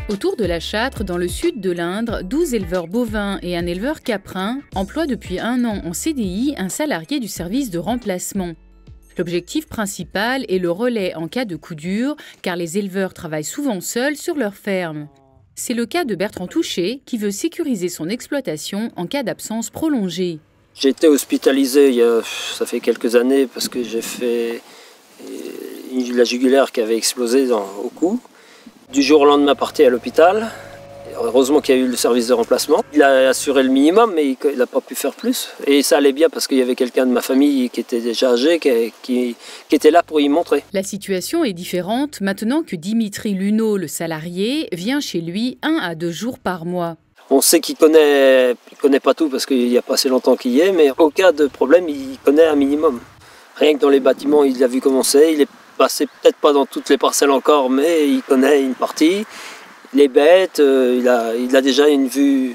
Autour de la Châtre, dans le sud de l'Indre, 12 éleveurs bovins et un éleveur caprin emploient depuis 1 an en CDI un salarié du service de remplacement. L'objectif principal est le relais en cas de coup dur, car les éleveurs travaillent souvent seuls sur leur ferme. C'est le cas de Bertrand Touché, qui veut sécuriser son exploitation en cas d'absence prolongée. J'ai été hospitalisé ça fait quelques années parce que j'ai fait la jugulaire qui avait explosé au cou. Du jour au lendemain, parti à l'hôpital. Heureusement qu'il y a eu le service de remplacement. Il a assuré le minimum, mais il n'a pas pu faire plus. Et ça allait bien parce qu'il y avait quelqu'un de ma famille qui était déjà âgé, qui était là pour y montrer. La situation est différente maintenant que Dimitri Luneau, le salarié, vient chez lui 1 à 2 jours par mois. On sait qu'il connaît pas tout parce qu'il n'y a pas assez longtemps qu'il y est, mais au cas de problème, il connaît un minimum. Rien que dans les bâtiments, il a vu comment c'est. Il est passé peut-être pas dans toutes les parcelles encore, mais il connaît une partie. Les bêtes, il a déjà une vue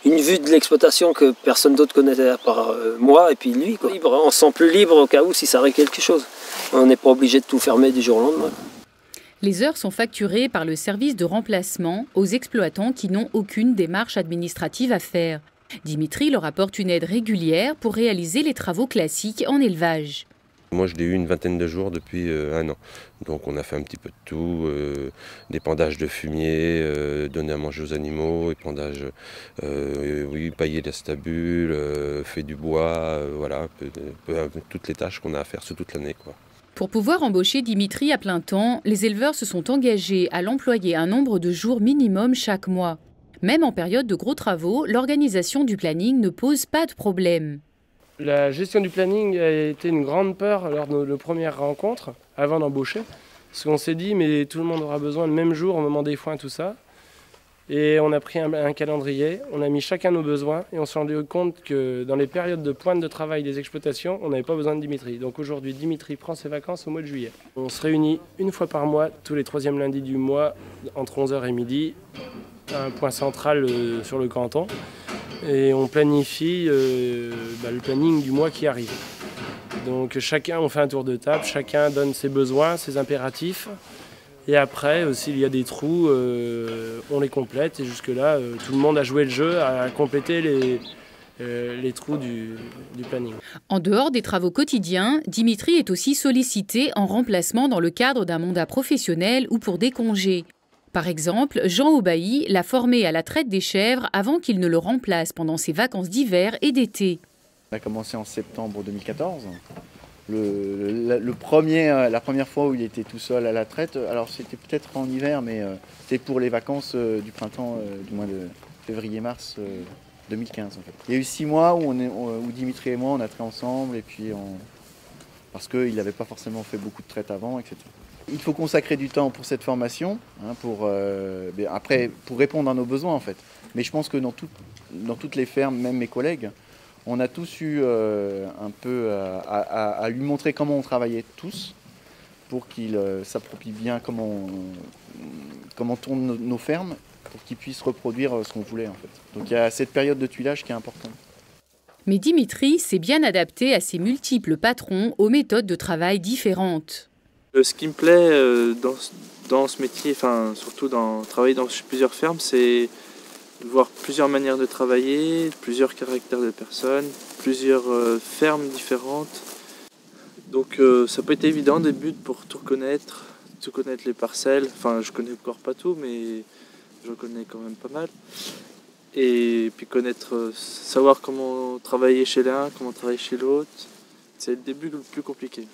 de l'exploitation que personne d'autre connaissait à part moi et puis lui, quoi. On se sent plus libre au cas où si ça arrive quelque chose. On n'est pas obligé de tout fermer du jour au lendemain. Les heures sont facturées par le service de remplacement aux exploitants qui n'ont aucune démarche administrative à faire. Dimitri leur apporte une aide régulière pour réaliser les travaux classiques en élevage. Moi, je l'ai eu une vingtaine de jours depuis 1 an. Donc, on a fait un petit peu de tout, d'épandage de fumier, donner à manger aux animaux, épandage, pailler les stabules, fait du bois, voilà, toutes les tâches qu'on a à faire sur toute l'année, quoi. Pour pouvoir embaucher Dimitri à plein temps, les éleveurs se sont engagés à l'employer un nombre de jours minimum chaque mois. Même en période de gros travaux, l'organisation du planning ne pose pas de problème. La gestion du planning a été une grande peur lors de nos premières rencontres, avant d'embaucher. Parce qu'on s'est dit, mais tout le monde aura besoin le même jour au moment des foins, tout ça. Et on a pris un calendrier, on a mis chacun nos besoins et on s'est rendu compte que dans les périodes de pointe de travail des exploitations, on n'avait pas besoin de Dimitri. Donc aujourd'hui, Dimitri prend ses vacances au mois de juillet. On se réunit 1 fois par mois, tous les 3e lundis du mois, entre 11h et midi, à un point central sur le canton. Et on planifie le planning du mois qui arrive. Donc on fait un tour de table, chacun donne ses besoins, ses impératifs. Et après, s'il y a des trous, on les complète. Et jusque-là, tout le monde a joué le jeu à compléter les trous du planning. En dehors des travaux quotidiens, Dimitri est aussi sollicité en remplacement dans le cadre d'un mandat professionnel ou pour des congés. Par exemple, Jean Aubailly l'a formé à la traite des chèvres avant qu'il ne le remplace pendant ses vacances d'hiver et d'été. On a commencé en septembre 2014. La première fois où il était tout seul à la traite, alors c'était peut-être en hiver, mais c'était pour les vacances du printemps, du mois de février-mars 2015. En fait. Il y a eu 6 mois où Dimitri et moi on a traité ensemble, et puis parce qu'il n'avait pas forcément fait beaucoup de traites avant, etc. Il faut consacrer du temps pour cette formation, pour répondre à nos besoins en fait. Mais je pense que dans toutes les fermes, même mes collègues, on a tous eu un peu à lui montrer comment on travaillait tous, pour qu'il s'approprie bien comment tournent nos fermes, pour qu'il puisse reproduire ce qu'on voulait en fait. Donc il y a cette période de tuilage qui est importante. Mais Dimitri s'est bien adapté à ses multiples patrons aux méthodes de travail différentes. Ce qui me plaît dans ce métier, surtout travailler dans plusieurs fermes, c'est de voir plusieurs manières de travailler, plusieurs caractères de personnes, plusieurs fermes différentes. Donc ça peut être évident au début pour tout connaître les parcelles. Enfin, je connais encore pas tout, mais je connais quand même pas mal. Et puis savoir comment travailler chez l'un, comment travailler chez l'autre. C'est le début le plus compliqué.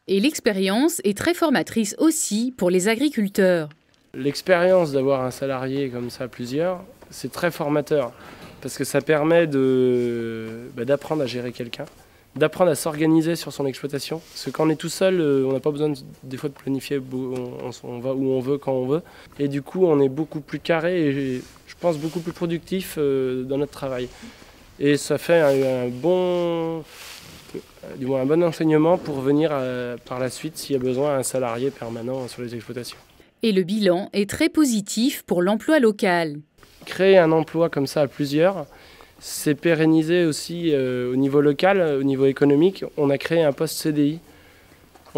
Et l'expérience est très formatrice aussi pour les agriculteurs. L'expérience d'avoir un salarié comme ça, plusieurs, c'est très formateur. Parce que ça permet d'apprendre à gérer quelqu'un, d'apprendre à s'organiser sur son exploitation. Parce que quand on est tout seul, on n'a pas besoin des fois de planifier, on va où on veut, quand on veut. Et du coup, on est beaucoup plus carré et je pense beaucoup plus productif dans notre travail. Et ça fait un bon enseignement pour venir par la suite, s'il y a besoin, un salarié permanent sur les exploitations. Et le bilan est très positif pour l'emploi local. Créer un emploi comme ça à plusieurs, c'est pérenniser aussi au niveau local, au niveau économique. On a créé un poste CDI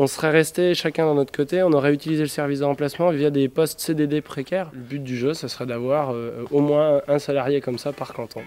On serait resté chacun dans notre côté, on aurait utilisé le service de remplacement via des postes CDD précaires. Le but du jeu, ce serait d'avoir au moins un salarié comme ça par canton.